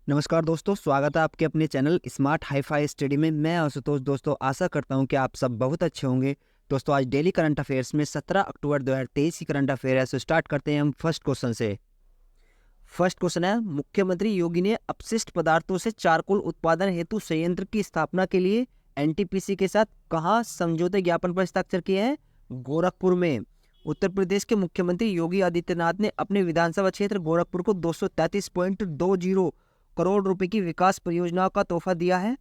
नमस्कार दोस्तों, स्वागत है आपके अपने चैनल स्मार्ट हाई-फाई स्टडी में। मैं आशुतोष। दोस्तों, आशा करता हूं कि आप सब बहुत अच्छे होंगे। दोस्तों, आज डेली करंट अफेयर्स में 17 अक्टूबर 2023 की करंट अफेयर है। सो स्टार्ट करते हैं हम फर्स्ट क्वेश्चन से। फर्स्ट क्वेश्चन है, मुख्यमंत्री योगी ने अपशिष्ट पदार्थों से चारकोल उत्पादन हेतु संयंत्र की स्थापना के लिए एनटीपीसी के साथ कहाँ समझौते ज्ञापन पर हस्ताक्षर किए हैं? गोरखपुर में। उत्तर प्रदेश के मुख्यमंत्री योगी आदित्यनाथ ने अपने विधानसभा क्षेत्र गोरखपुर को 233.20 करोड़ रुपए की विकास परियोजनाओं का तोहफा दिया है।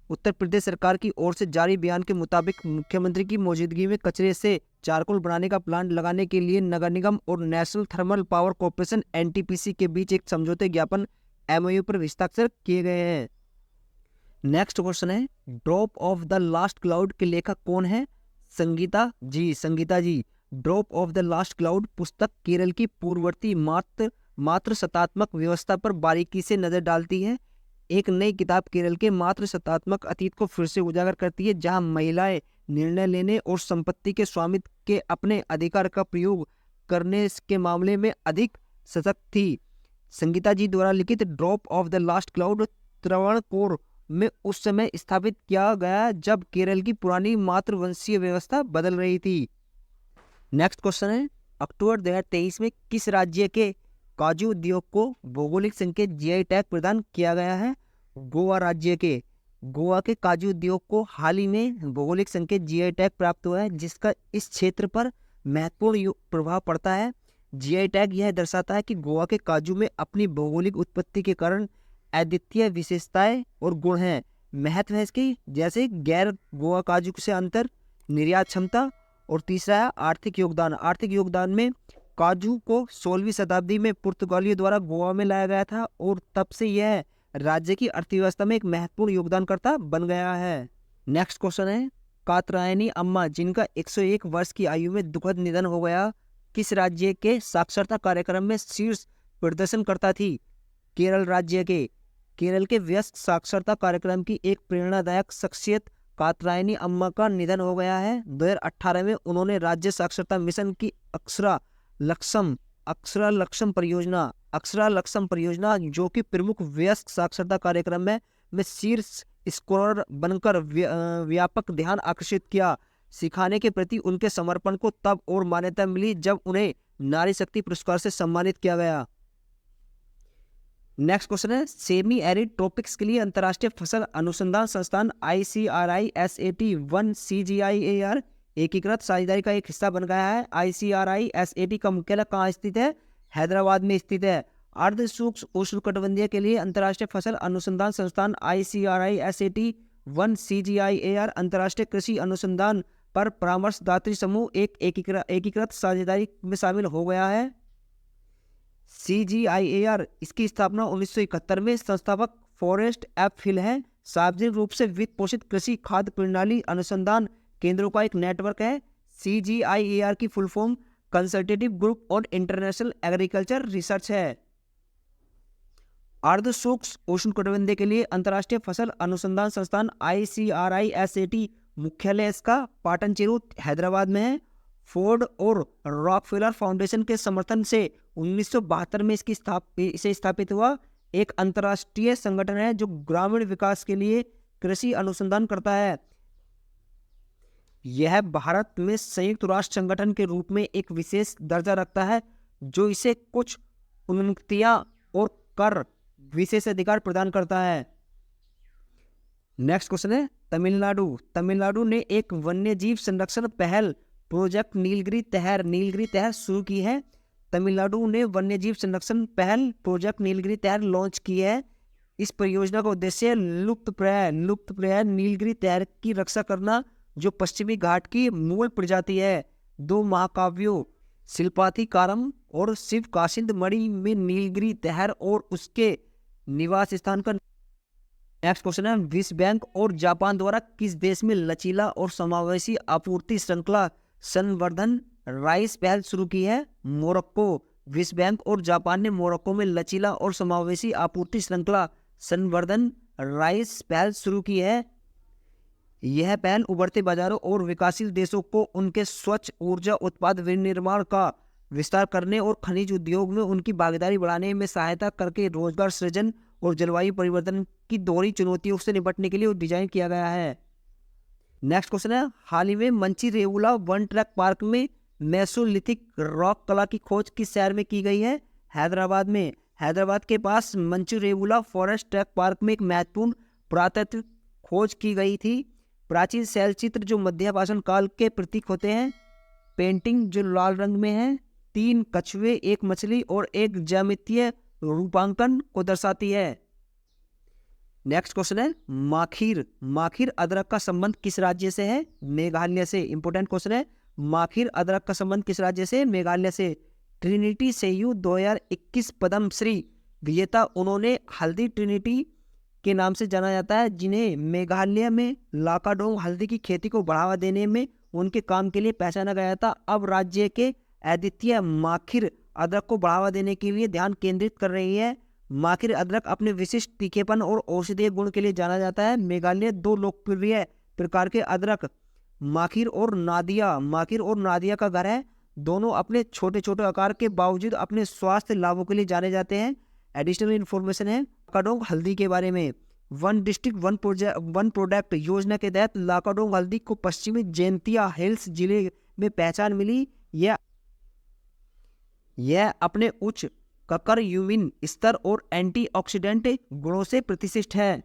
उत्तर प्रदेश सरकार की ओर से जारी बयान के मुताबिक मुख्यमंत्री की मौजूदगी में कचरे से चारकोल बनाने का प्लांट लगाने के लिए नगर निगम और national thermal power corporation NTPC के बीच एक समझौते ज्ञापन एमओयू पर हस्ताक्षर किए गए हैं। नेक्स्ट क्वेश्चन है, drop of the last cloud के लेखक कौन है? Sangeeta ji. Sangeeta ji. Drop of the last cloud पुस्तक केरल की पूर्ववर्ती मात्र सत्तात्मक व्यवस्था पर बारीकी से नजर डालती है। एक नई किताब केरल के मात्र सत्तात्मक अतीत को फिर से उजागर करती है, जहां महिलाएं निर्णय लेने और संपत्ति के स्वामित्व के अपने अधिकार का प्रयोग करने के मामले में अधिक सशक्त थी। संगीता जी द्वारा लिखित drop of the last cloud Travancore में उस समय स्थापित किया गया जब केरल की पुरानी मातृवंशीय व्यवस्था बदल रही थी। नेक्स्ट क्वेश्चन है, अक्टूबर 2023 में किस राज्य के काजू उद्योग को भौगोलिक संकेत जीआई टैग प्रदान किया गया है? गोवा राज्य के। गोवा के काजू उद्योग को हाल ही में भौगोलिक संकेत जीआई टैग प्राप्त हुआ है, जिसका इस क्षेत्र पर महत्वपूर्ण प्रभाव पड़ता है। जीआई टैग यह दर्शाता है कि गोवा के काजू में अपनी भौगोलिक उत्पत्ति के कारण अद्वितीय विशेषताएं और गुण हैं। महत्व है इसकी, जैसे गैर गोवा काजू से अंतर, निर्यात क्षमता, और तीसरा है आर्थिक योगदान। आर्थिक योगदान में काजू को 16वीं शताब्दी में पुर्तगालियों द्वारा गोवा में लाया गया था और तब से यह राज्य की अर्थव्यवस्था में एक महत्वपूर्ण योगदानकर्ता बन गया है। नेक्स्ट क्वेश्चन है, कात्यायनी अम्मा जिनका 101 वर्ष की आयु में दुखद निधन हो गया, किस राज्य के साक्षरता कार्यक्रम में शीर्ष प्रदर्शनकर्ता थी? केरल राज्य के। केरल के व्यस्त साक्षरता कार्यक्रम की एक प्रेरणादायक शख्सियत कात्यायनी अम्मा का निधन हो गया है। 2018 में उन्होंने राज्य साक्षरता मिशन की अक्षरा लक्ष्यम परियोजना जो कि प्रमुख व्यस्त साक्षरता कार्यक्रम है में शीर्ष स्कोरर बनकर व्यापक ध्यान आकर्षित किया। सिखाने के प्रति उनके समर्पण को तब और मान्यता मिली जब उन्हें नारी शक्ति पुरस्कार से सम्मानित किया गया। नेक्स्ट क्वेश्चन है, सेमी एरिड ट्रॉपिक्स के लिए अंतर्राष्ट्रीय फसल अनुसंधान संस्थान ICRISAT-1 CGIAR एकीकृत साझेदारी का एक हिस्सा बन गया है। ICRISAT का मुख्यालय कहाँ स्थित है? हैदराबाद में स्थित है। अर्ध सूक्ष्म उष्णकटिबंधीय के लिए अंतर्राष्ट्रीय फसल अनुसंधान संस्थान ICRISAT-1 CGIAR अंतर्राष्ट्रीय कृषि अनुसंधान पर परामर्शदात्री समूह एक एकीकृत साझेदारी में शामिल हो गया है। CGIAR इसकी स्थापना 1971 में संस्थापक फॉरेस्ट एफ फिल है। सार्वजनिक रूप से वित्त पोषित कृषि खाद्य प्रणाली अनुसंधान केंद्रों का एक नेटवर्क है। CGIAR की full form consultative group on international agriculture research है। अर्ध सूक्ष्म उष्णकटिबंधीय के लिए अंतर्राष्ट्रीय फसल अनुसंधान संस्थान ICRISAT मुख्यालय इसका पाटनचेरू हैदराबाद में है। फोर्ड और रॉकफेलर फाउंडेशन के समर्थन से 1972 में इसे स्थापित हुआ एक अंतर्राष्ट्रीय संगठन है जो ग्रामीण विकास के लिए कृषि अनुसंधान करता है। यह भारत में संयुक्त राष्ट्र संगठन के रूप में एक विशेष दर्जा रखता है, जो इसे कुछ उन्नतियां और कर विशेषाधिकार प्रदान करता है। नेक्स्ट क्वेश्चन है, तमिलनाडु ने एक वन्य जीव संरक्षण पहल प्रोजेक्ट नीलगिरी तहर शुरू की है। तमिलनाडु ने वन्य जीव संरक्षण पहल प्रोजेक्ट नीलगिरी तहर लॉन्च की है। इस परियोजना का उद्देश्य लुप्तप्राय नीलगिरी तहर की रक्षा करना, जो पश्चिमी घाट की मूल प्रजाति है। 2 महाकाव्यों शिल्पाथीकारम और शिव कासिंद मणि में नीलगिरी तहर और उसके निवास स्थान का। नेक्स्ट क्वेश्चन है, विश्व बैंक और जापान द्वारा किस देश में लचीला और समावेशी आपूर्ति श्रृंखला संवर्धन राइस पहल शुरू की है? मोरक्को। विश्व बैंक और जापान ने मोरक्को में लचीला और समावेशी आपूर्ति श्रृंखला संवर्धन राइस पहल शुरू की है। यह पहल उभरते बाजारों और विकासशील देशों को उनके स्वच्छ ऊर्जा उत्पाद विनिर्माण का विस्तार करने और खनिज उद्योग में उनकी भागीदारी बढ़ाने में सहायता करके रोजगार सृजन और जलवायु परिवर्तन की दोहरी चुनौतियों से निपटने के लिए डिजाइन किया गया है। नेक्स्ट क्वेश्चन है, हाल ही में मंचीरेवुला वन ट्रैक पार्क में मेसोलिथिक रॉक कला की खोज किस शहर में की गई है? हैदराबाद में। हैदराबाद के पास मंचीरेवुला फॉरेस्ट ट्रैक पार्क में एक महत्वपूर्ण पुरातत्व खोज की गई थी। प्राचीन शैल चित्र जो मध्यपाषाण काल के प्रतीक होते हैं, पेंटिंग जो लाल रंग में है, 3 कछुए, 1 मछली और एक ज्यामितीय रूपांकन को दर्शाती है। नेक्स्ट क्वेश्चन है, माखीर। माखीर अदरक का संबंध किस राज्य से है? मेघालय से। इंपोर्टेंट क्वेश्चन है, माखीर अदरक का संबंध किस राज्य से? मेघालय से। ट्रिनिटी सेयू 2021 पद्म श्री विजेता, उन्होंने हल्दी ट्रिनिटी के नाम से जाना जाता है, जिन्हें मेघालय में लाकाडोंग हल्दी की खेती को बढ़ावा देने में उनके काम के लिए पहचाना गया था। अब राज्य के अद्वितीय माखीर अदरक को बढ़ावा देने के लिए ध्यान केंद्रित कर रही है। माखीर अदरक अपने विशिष्ट तीखेपन और औषधीय गुण के लिए जाना जाता है। मेघालय 2 लोकप्रिय प्रकार के अदरक माखीर और नादिया का घर है। दोनों अपने छोटे छोटे आकार के बावजूद अपने स्वास्थ्य लाभों के लिए जाने जाते हैं। एडिशनल इन्फॉर्मेशन है लाकाडोंग हल्दी के बारे में। वन डिस्ट्रिक्ट वन प्रोडक्ट योजना के तहत लाकाडोंग हल्दी को पश्चिमी जैंतिया हिल्स जिले में पहचान मिली। यह अपने उच्च कर्क्यूमिन स्तर और एंटीऑक्सीडेंट गुणों से प्रतिष्ठित है।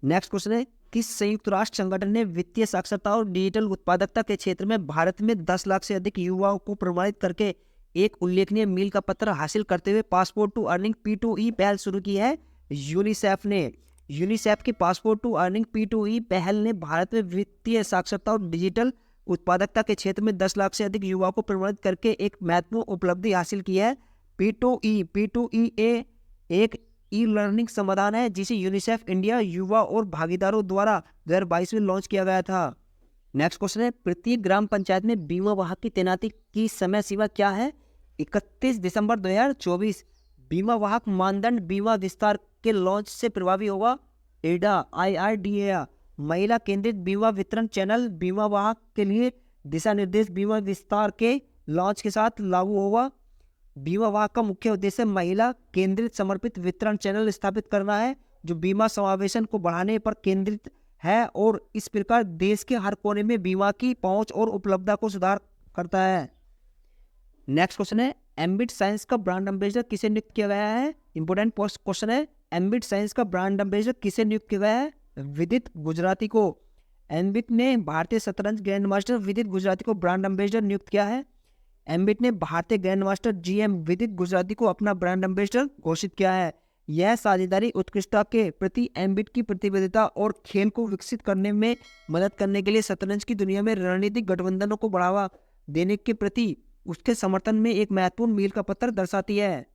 नेक्स्ट क्वेश्चन है, किस संयुक्त राष्ट्र संगठन ने वित्तीय साक्षरता और डिजिटल उत्पादकता के क्षेत्र में भारत में 10 लाख से अधिक युवाओं को प्रमाणित करके एक उल्लेखनीय मील का पत्र हासिल करते हुए पासपोर्ट टू अर्निंग P2E पहल शुरू की है? यूनिसेफ ने। यूनिसेफ की पासपोर्ट टू अर्निंग P2E पहल ने भारत में वित्तीय साक्षरता और डिजिटल उत्पादकता के क्षेत्र में 10 लाख से अधिक युवाओं को प्रमाणित करके एक महत्वपूर्ण उपलब्धि हासिल की है। P2E एक ई लर्निंग समाधान है जिसे यूनिसेफ इंडिया युवा और भागीदारों द्वारा 2022 में लॉन्च किया गया था। नेक्स्ट क्वेश्चन है, प्रत्येक ग्राम पंचायत में बीमा वाहक की तैनाती की समय सीमा क्या है? 31 दिसंबर 2024। बीमा वाहक मानदंड बीमा विस्तार के लॉन्च से प्रभावी होगा। IRDA महिला केंद्रित बीमा वितरण चैनल बीमा वाहक के लिए दिशा निर्देश बीमा विस्तार के लॉन्च के साथ लागू होगा। बीमा वाहक का मुख्य उद्देश्य महिला केंद्रित समर्पित वितरण चैनल स्थापित करना है जो बीमा समावेशन को बढ़ाने पर केंद्रित है और इस प्रकार देश के हर कोने में बीमा की पहुंच और उपलब्धता को सुधार करता है। नेक्स्ट क्वेश्चन है, एम्बिट साइंस का ब्रांड एम्बेसडर किसे नियुक्त किया गया है? इंपोर्टेंट क्वेश्चन है, एम्बिट साइंस का ब्रांड एम्बेसडर किसे नियुक्त किया गया है? विदित गुजराती को। एम्बिट ने भारतीय शतरंज ग्रैंड मास्टर विदित गुजराती को ब्रांड एम्बेसडर नियुक्त किया है। एम्बिट ने भारतीय ग्रैंड मास्टर GM विदित गुजराती को अपना ब्रांड एम्बेसडर घोषित किया है। यह साझेदारी उत्कृष्टता के प्रति एम्बिट की प्रतिबद्धता और खेल को विकसित करने में मदद करने के लिए शतरंज की दुनिया में रणनीतिक गठबंधनों को बढ़ावा देने के प्रति उसके समर्थन में एक महत्वपूर्ण मील का पत्थर दर्शाती है।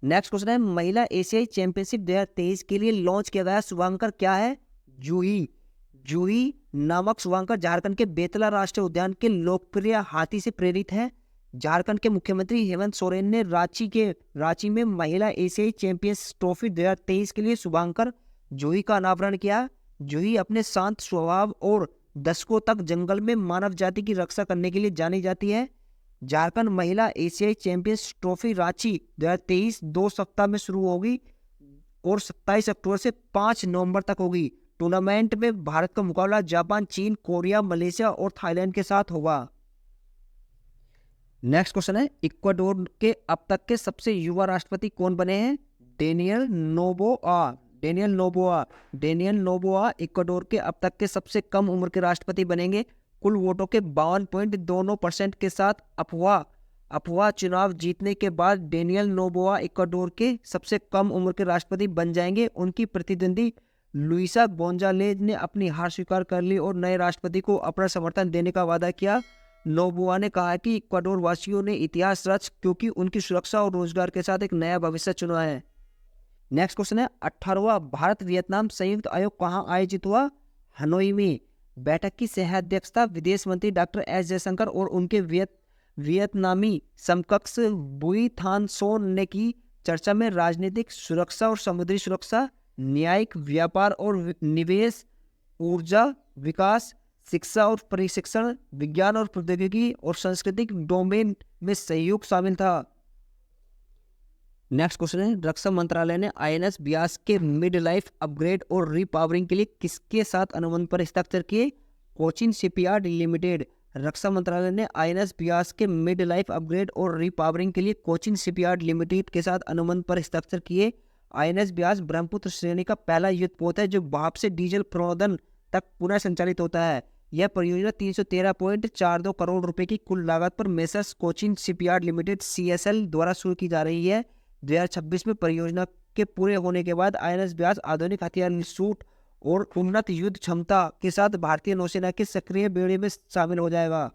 नेक्स्ट क्वेश्चन है, महिला एशियाई चैंपियनशिप 2023 के लिए लॉन्च किया गया शुभांकर क्या है? जूही नामक शुभांकर झारखंड के बेतला राष्ट्रीय उद्यान के लोकप्रिय हाथी से प्रेरित है। झारखंड के मुख्यमंत्री हेमंत सोरेन ने रांची में महिला एशियाई चैंपियंस ट्रॉफी 2023 के लिए शुभांकर जूही का अनावरण किया। जूही अपने शांत स्वभाव और दशकों तक जंगल में मानव जाति की रक्षा करने के लिए जानी जाती है। झारखंड महिला एशियाई चैंपियंस ट्रॉफी रांची 2023 2 सप्ताह में शुरू होगी और 27 अक्टूबर से 5 नवंबर तक होगी। टूर्नामेंट में भारत का मुकाबला जापान, चीन, कोरिया, मलेशिया और थाईलैंड के साथ होगा। नेक्स्ट क्वेश्चन है, इक्वाडोर के अब तक के सबसे युवा राष्ट्रपति कौन बने हैं? डेनियल नोबोआ इक्वाडोर के अब तक के सबसे कम उम्र के राष्ट्रपति बनेंगे। कुल वोटों के 52.29% के साथ अफवाह चुनाव जीतने के बाद डेनियल नोबोआ इक्वाडोर के सबसे कम उम्र के राष्ट्रपति बन जाएंगे। उनकी प्रतिद्वंदी लुइसा गोंजालेज ने अपनी हार स्वीकार कर ली और नए राष्ट्रपति को अपना समर्थन देने का वादा किया। नोबोआ ने कहा कि इक्वाडोर वासियों ने इतिहास रच क्योंकि उनकी सुरक्षा और रोजगार के साथ एक नया भविष्य चुना है। नेक्स्ट क्वेश्चन है, 18वां भारत वियतनाम संयुक्त आयोग कहाँ आयोजित हुआ? हनोई में। बैठक की सह अध्यक्षता विदेश मंत्री डॉक्टर S जयशंकर और उनके वियतनामी समकक्ष बुई थान सोन ने की। चर्चा में राजनीतिक सुरक्षा और समुद्री सुरक्षा, न्यायिक, व्यापार और निवेश, ऊर्जा विकास, शिक्षा और प्रशिक्षण, विज्ञान और प्रौद्योगिकी और सांस्कृतिक डोमेन में सहयोग शामिल था। नेक्स्ट क्वेश्चन है, रक्षा मंत्रालय ने आईएनएस ब्यास के मिड लाइफ अपग्रेड और रीपावरिंग के लिए किसके साथ अनुबंध पर हस्ताक्षर किए? Cochin shipyard limited. रक्षा मंत्रालय ने आईएनएस ब्यास के मिड लाइफ अपग्रेड और रीपावरिंग के लिए कोचिन शिपयार्ड लिमिटेड के साथ अनुबंध पर हस्ताक्षर किए। आईएनएस ब्यास ब्रह्मपुत्र श्रेणी का पहला युद्धपोत है जो भाप से डीजल प्रणोदन तक पुनः संचालित होता है। यह परियोजना 313.42 करोड़ रुपए की कुल लागत पर messrs Cochin shipyard limited (CSL) द्वारा शुरू की जा रही है। 2026 में परियोजना के पूरे होने के बाद आईएनएस ब्यास आधुनिक हथियार सूट और उन्नत युद्ध क्षमता के साथ भारतीय नौसेना के सक्रिय बेड़े में शामिल हो जाएगा।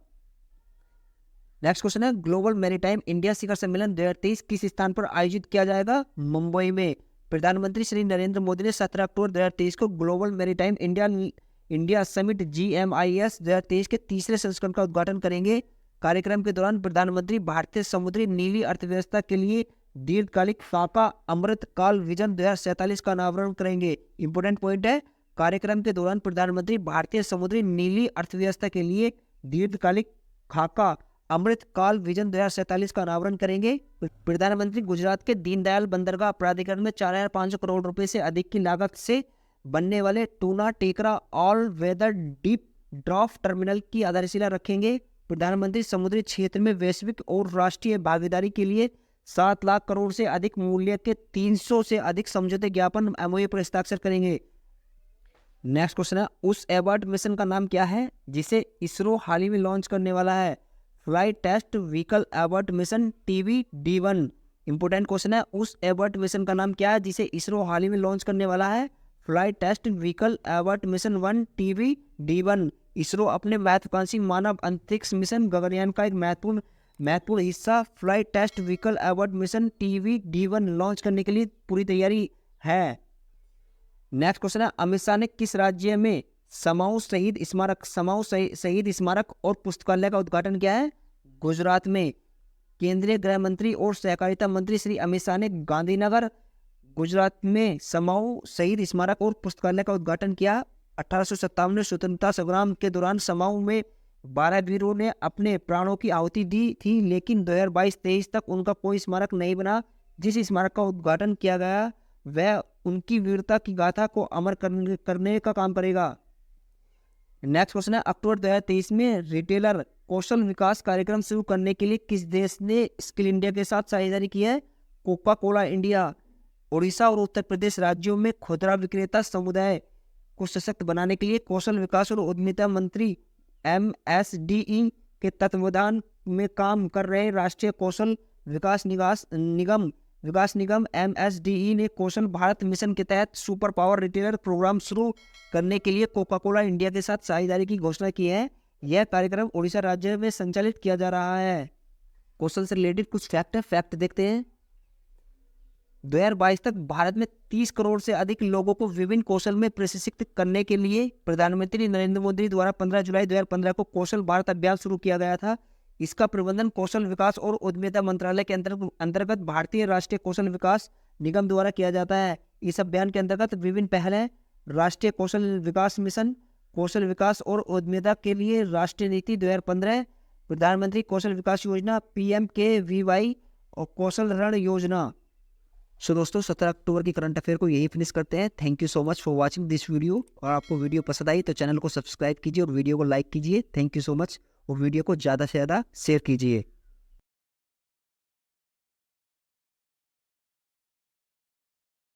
नेक्स्ट क्वेश्चन है, ग्लोबल मैरीटाइम इंडिया शिखर सम्मेलन 2023 किस स्थान पर आयोजित किया जाएगा? मुंबई में। प्रधानमंत्री श्री नरेंद्र मोदी ने 17 अक्टूबर 2023 को global maritime India summit GMIS 2023 के तीसरे संस्करण का उद्घाटन करेंगे। कार्यक्रम के दौरान प्रधानमंत्री भारतीय समुद्री नीली अर्थव्यवस्था के लिए दीर्घकालिक साका अमृत काल विजन 2047 का अनावरण करेंगे। इंपोर्टेंट पॉइंट है, कार्यक्रम के दौरान प्रधानमंत्री भारतीय समुद्री नीली अर्थव्यवस्था के लिए दीर्घकालिक खाका अमृत काल विजन 2047 का अनावरण करेंगे। प्रधानमंत्री गुजरात के दीनदयाल बंदरगाह प्राधिकरण में 4,500 करोड़ रुपए से अधिक की लागत से बनने वाले Tuna Tekra all weather deep draft terminal की आधारशिला रखेंगे। प्रधानमंत्री समुद्री क्षेत्र में वैश्विक और राष्ट्रीय भागीदारी के लिए 7 लाख करोड़ से अधिक मूल्य के 300 से अधिक समझौते ज्ञापन MOU पर हस्ताक्षर करेंगे। नेक्स्ट क्वेश्चन है, उस एबॉट मिशन का नाम क्या है जिसे इसरो हाल ही में लॉन्च करने वाला है? Flight test vehicle abort mission TVD-1। Important question है, उस एबॉट मिशन का नाम क्या है जिसे इसरो हाल ही में लॉन्च करने वाला है? Flight test vehicle abort mission 1 TVD-1। ISRO अपने महत्वाकांक्षी मानव अंतरिक्ष मिशन गगनयान का एक महत्वपूर्ण हिस्सा flight test vehicle abort mission TVD-1 launch करने के लिए पूरी तैयारी है। नेक्स्ट क्वेश्चन है, अमित शाह ने किस राज्य में समाऊ शहीद स्मारक और पुस्तकालय का उद्घाटन किया है? गुजरात में। केंद्रीय गृह मंत्री और सहकारिता मंत्री श्री अमित शाह ने गांधीनगर गुजरात में समाऊ शहीद स्मारक और पुस्तकालय का उद्घाटन किया। 1857 में स्वतंत्रता संग्राम के दौरान समाऊ में 12 वीरों ने अपने प्राणों की आहुति दी थी, लेकिन 2022-23 तक उनका कोई स्मारक नहीं बना। जिस स्मारक का उद्घाटन किया गया वह उनकी वीरता की गाथा को अमर करने का काम करेगा। नेक्स्ट क्वेश्चन है, अक्टूबर 2023 में रिटेलर कौशल विकास कार्यक्रम शुरू करने के लिए किस देश ने स्किल इंडिया के साथ साझेदारी की है? Coca Cola India. ओडिशा और उत्तर प्रदेश राज्यों में खुदरा विक्रेता समुदाय को सशक्त बनाने के लिए कौशल विकास और उद्यमिता मंत्री MSDE के तत्वावधान में काम कर रहे राष्ट्रीय कौशल विकास निगम MSDE ने कौशल भारत मिशन के तहत सुपर पावर रिटेलर प्रोग्राम शुरू करने के लिए कोका कोला इंडिया के साथ साझेदारी की घोषणा की है। यह कार्यक्रम ओडिशा राज्य में संचालित किया जा रहा है। कौशल से रिलेटेड कुछ फैक्ट देखते हैं। 2022 तक भारत में 30 करोड़ से अधिक लोगों को विभिन्न कौशल में प्रशिक्षित करने के लिए प्रधानमंत्री नरेंद्र मोदी द्वारा 15 जुलाई 2015 को कौशल भारत अभियान शुरू किया गया था। इसका प्रबंधन कौशल विकास और उद्यमिता मंत्रालय के अंतर्गत भारतीय राष्ट्रीय कौशल विकास निगम द्वारा किया जाता है। इस अभियान के अंतर्गत विभिन्न पहल हैं। राष्ट्रीय कौशल विकास मिशन, कौशल विकास और उद्यमिता के लिए राष्ट्रीय नीति 2015, प्रधानमंत्री कौशल विकास योजना PMKVY और कौशल ऋण योजना। सो दोस्तों, 17 अक्टूबर की करंट अफेयर को यही फिनिश करते हैं। Thank you so much for watching this video. और आपको वीडियो पसंद आई तो चैनल को सब्सक्राइब कीजिए और वीडियो को लाइक कीजिए। Thank you so much. और वीडियो को ज़्यादा से ज़्यादा शेयर कीजिए।